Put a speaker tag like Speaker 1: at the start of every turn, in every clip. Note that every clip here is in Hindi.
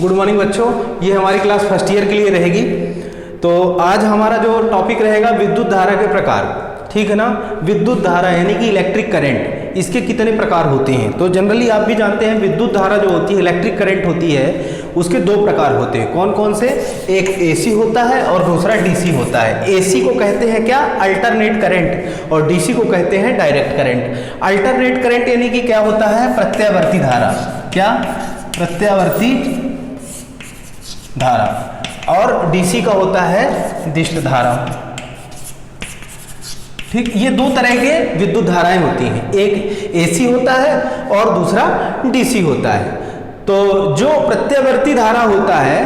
Speaker 1: गुड मॉर्निंग बच्चों, ये हमारी क्लास फर्स्ट ईयर के लिए रहेगी। तो आज हमारा जो टॉपिक रहेगा विद्युत धारा के प्रकार, ठीक है ना। विद्युत धारा यानी कि इलेक्ट्रिक करंट, इसके कितने प्रकार होते हैं। तो जनरली आप भी जानते हैं विद्युत धारा जो होती है, इलेक्ट्रिक करंट होती है, उसके दो प्रकार होते हैं। कौन कौन से? एक एसी होता है और दूसरा डीसी होता है। एसी को कहते हैं क्या? अल्टरनेट करंट, और डीसी को कहते हैं डायरेक्ट करंट। अल्टरनेट करंट यानी कि क्या होता है? प्रत्यावर्ती धारा। क्या? प्रत्यावर्ती धारा। और डीसी का होता है दिष्ट धारा। ठीक, ये दो तरह के विद्युत धाराएं होती हैं, एक एसी होता है और दूसरा डीसी होता है। तो जो प्रत्यावर्ती धारा होता है,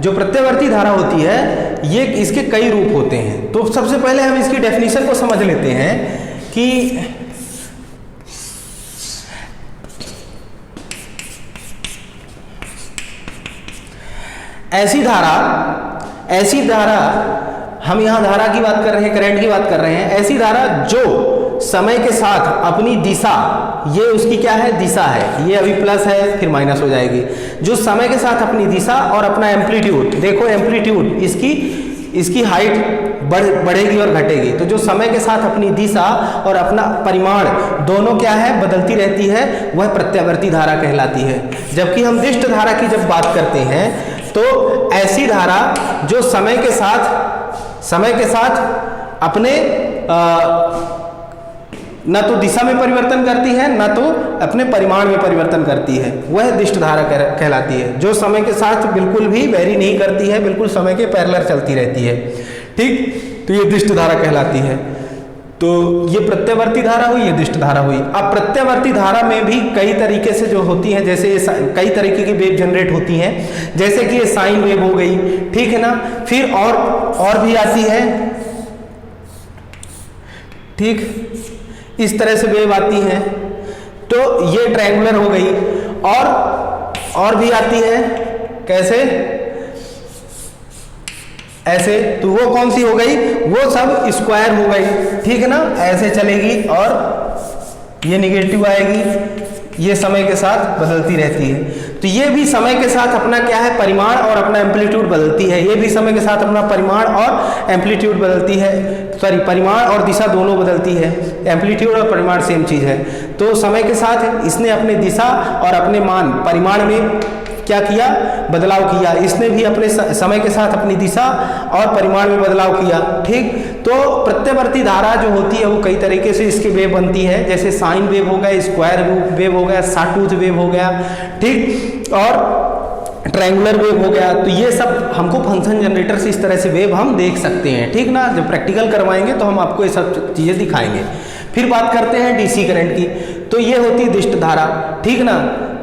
Speaker 1: जो प्रत्यावर्ती धारा होती है, ये इसके कई रूप होते हैं। तो सबसे पहले हम इसकी डेफिनेशन को समझ लेते हैं कि ऐसी धारा, हम यहाँ धारा की बात कर रहे हैं, करंट की बात कर रहे हैं। ऐसी धारा जो समय के साथ अपनी दिशा, ये उसकी क्या है? दिशा है। ये अभी प्लस है फिर माइनस हो जाएगी। जो समय के साथ अपनी दिशा और अपना एम्पलीट्यूड, देखो एम्पलीट्यूड, इसकी हाइट बढ़ेगी और घटेगी। तो जो समय के साथ अपनी दिशा और अपना परिमाण दोनों क्या है? बदलती रहती है, वह प्रत्यावर्ती धारा कहलाती है। जबकि हम दिष्ट धारा की जब बात करते हैं तो ऐसी धारा जो समय के साथ अपने न तो दिशा में परिवर्तन करती है, न तो अपने परिमाण में परिवर्तन करती है, वह दिष्ट धारा कहलाती है। जो समय के साथ बिल्कुल भी वेरी नहीं करती है, बिल्कुल समय के पैरेलल चलती रहती है। ठीक, तो ये दिष्ट धारा कहलाती है। तो ये प्रत्यावर्ती धारा हुई, ये दिष्ट धारा हुई। अब प्रत्यावर्ती धारा में भी कई तरीके से जो होती हैं, जैसे कई तरीके की वेव जनरेट होती हैं, जैसे कि ये साइन वेव हो गई, ठीक है ना। फिर और भी आती है, ठीक, इस तरह से वेव आती है। तो ये ट्रायंगुलर हो गई। और भी आती है, कैसे? ऐसे। तो वो कौन सी हो गई? वो सब स्क्वायर हो गई, ठीक है ना। ऐसे चलेगी और ये निगेटिव आएगी, ये समय के साथ बदलती रहती है। तो ये भी समय के साथ अपना क्या है? परिमाण और अपना एम्पलीट्यूड बदलती है। ये भी समय के साथ अपना परिमाण और एम्पलीट्यूड बदलती है, सॉरी, परिमाण और दिशा दोनों बदलती है। एम्पलीट्यूड और परिमाण सेम चीज है। तो समय के साथ इसने अपने दिशा और अपने मान, परिमाण में क्या किया? बदलाव किया। इसने भी अपने समय के साथ अपनी दिशा और परिमाण में बदलाव किया। ठीक, तो प्रत्यावर्ती धारा जो होती है वो कई तरीके से इसके वेव बनती है, जैसे साइन वेव हो गया, स्क्वायर वेव हो गया, साटूथ वेव हो गया, ठीक, और ट्रायंगुलर वेव हो गया। तो ये सब हमको फंक्शन जनरेटर से इस तरह से वेव हम देख सकते हैं, ठीक ना। जब प्रैक्टिकल करवाएंगे तो हम आपको ये सब चीजें दिखाएंगे। फिर बात करते हैं डीसी करंट की। तो ये होती है दिष्ट धारा, ठीक ना।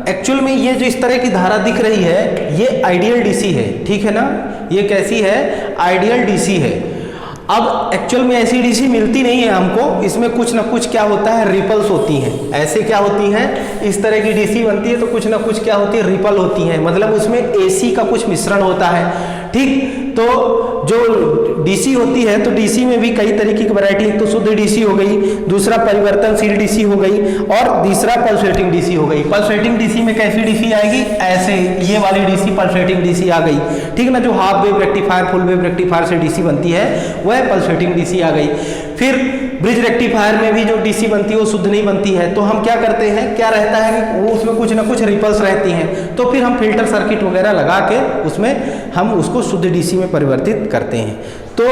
Speaker 1: एक्चुअल में ये जो इस तरह की धारा दिख रही है, ये आइडियल डीसी है, ठीक है ना। ये कैसी है? आइडियल डीसी है। अब एक्चुअल में ऐसी डीसी मिलती नहीं है हमको, इसमें कुछ ना कुछ क्या होता है? रिपल्स होती हैं। ऐसे क्या होती हैं? इस तरह की डीसी बनती है तो कुछ ना कुछ क्या होती है? रिपल होती है, मतलब उसमें एसी का कुछ मिश्रण होता है, ठीक। तो जो डीसी होती है, तो डीसी में भी कई तरीके की वैरायटी है। तो शुद्ध डीसी हो गई, दूसरा परिवर्तनशील डीसी हो गई, और तीसरा पल्सेटिंग डीसी हो गई। पल्सेटिंग डीसी में कैसी डीसी आएगी? ऐसे, ये वाली डीसी पल्सेटिंग डीसी आ गई, ठीक ना। जो half wave rectifier, full wave rectifier से डीसी बनती है, वह पल्सेटिंग डीसी आ गई। फिर ब्रिज रेक्टिफायर में भी जो डीसी बनती है वो शुद्ध नहीं बनती है। तो हम क्या करते हैं, क्या रहता है कि वो उसमें कुछ ना कुछ रिपल्स रहती हैं, तो फिर हम फिल्टर सर्किट वगैरह लगा के उसमें हम उसको शुद्ध डीसी में परिवर्तित करते हैं। तो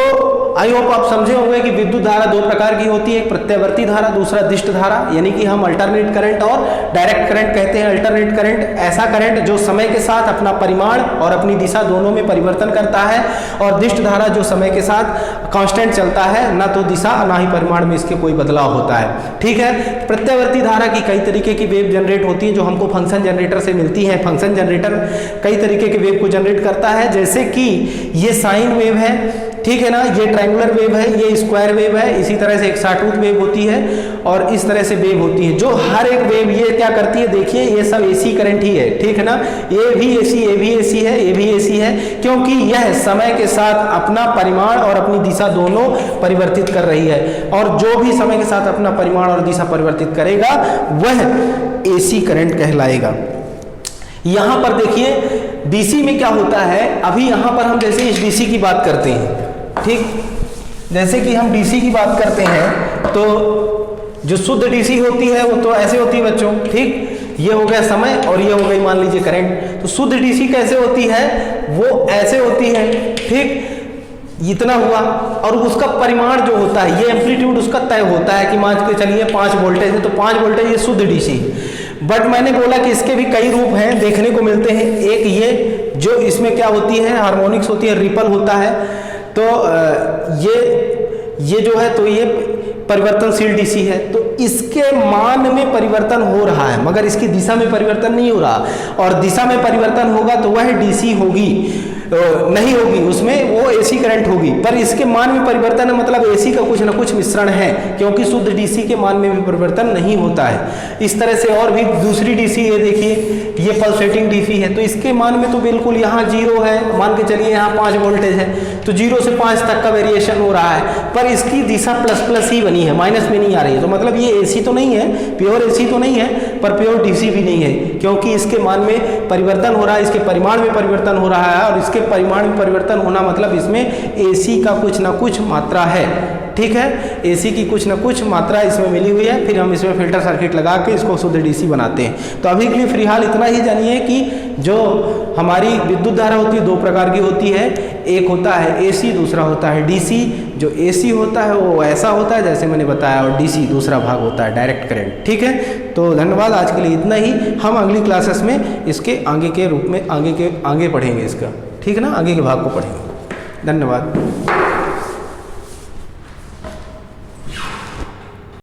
Speaker 1: आई होप आप समझे होंगे कि विद्युत धारा दो प्रकार की होती है, एक प्रत्यावर्ती धारा, दूसरा दिष्ट धारा, यानी कि हम अल्टरनेट करंट और डायरेक्ट करंट कहते हैं। अल्टरनेट करंट ऐसा करंट जो समय के साथ अपना परिमाण और अपनी दिशा दोनों में परिवर्तन करता है, और दिष्ट धारा जो समय के साथ कांस्टेंट चलता है, ना तो दिशा ना ही परिमाण में इसके कोई बदलाव होता है, ठीक है। प्रत्यावर्ती धारा की कई तरीके की वेव जनरेट होती है जो हमको फंक्शन जनरेटर से मिलती है। फंक्शन जनरेटर कई तरीके के वेव को जनरेट करता है, जैसे कि ये साइन वेव है, ठीक है ना, ये ट्रायंगुलर वेव है, ये स्क्वायर वेव है, इसी तरह से एक साटूथ वेव होती है, और इस तरह से वेव होती है। जो हर एक वेव ये क्या करती है, देखिए ये सब एसी करंट ही है, ठीक है ना। ये भी एसी, ये भी एसी है, ये भी एसी है, क्योंकि यह समय के साथ अपना परिमाण और अपनी दिशा दोनों परिवर्तित कर रही है, और जो भी समय के साथ अपना परिमाण और दिशा परिवर्तित करेगा वह एसी करंट कहलाएगा। यहाँ पर देखिए डीसी में क्या होता है, अभी यहाँ पर हम जैसे इस डीसी की बात करते हैं, ठीक, जैसे कि हम डीसी की बात करते हैं तो जो शुद्ध डीसी होती है वो तो ऐसे होती है बच्चों, ठीक, ये हो गया समय और ये हो गई मान लीजिए करंट। तो शुद्ध डीसी कैसे होती है, वो ऐसे होती है, ठीक, इतना हुआ, और उसका परिमाण जो होता है, ये एम्पलीट्यूड उसका तय होता है कि मान के चलिए 5 वोल्टेज है तो 5 वोल्टेज ये शुद्ध डीसी। बट मैंने बोला कि इसके भी कई रूप हैं, देखने को मिलते हैं। एक ये जो इसमें क्या होती है, हार्मोनिक्स होती है, रिपल होता है, तो ये जो है तो ये परिवर्तनशील डीसी है, तो इसके मान में परिवर्तन हो रहा है मगर इसकी दिशा में परिवर्तन नहीं हो रहा, और दिशा में परिवर्तन होगा तो वह डीसी होगी नहीं होगी, उसमें वो एसी करंट होगी, पर इसके मान में परिवर्तन है, मतलब एसी का कुछ ना कुछ मिश्रण है, क्योंकि शुद्ध डीसी के मान में भी परिवर्तन नहीं होता है। इस तरह से और भी दूसरी डीसी है, देखिए ये पल्सेटिंग डीसी है, तो इसके मान में तो बिल्कुल यहाँ 0 है, मान के चलिए यहाँ 5 वोल्टेज है तो 0 से 5 तक का वेरिएशन हो रहा है, पर इसकी दिशा प्लस ही बनी है, माइनस में नहीं आ रही है, तो मतलब ये एसी तो नहीं है, प्योर एसी तो नहीं है, पर प्योर डीसी भी नहीं है, क्योंकि इसके मान में परिवर्तन हो रहा है, इसके परिमाण में परिवर्तन हो रहा है, और इसके परिमाण में परिवर्तन होना मतलब इसमें एसी का कुछ ना कुछ मात्रा है, ठीक है, एसी की कुछ ना कुछ मात्रा इसमें मिली हुई है, फिर हम इसमें फिल्टर सर्किट लगा के इसको शुद्ध डीसी बनाते हैं। तो अभी के लिए फिलहाल इतना ही जानिए कि जो हमारी विद्युत धारा होती है 2 प्रकार की होती है, एक होता है एसी, दूसरा होता है डीसी। जो एसी होता है वो ऐसा होता है जैसे मैंने बताया, और डीसी दूसरा भाग होता है डायरेक्ट करंट, ठीक है। तो धन्यवाद, आज के लिए इतना ही। हम अगली क्लासेस में इसके आगे के रूप में आगे पढ़ेंगे इसका, ठीक है ना, आगे के भाग को पढ़ेंगे। धन्यवाद।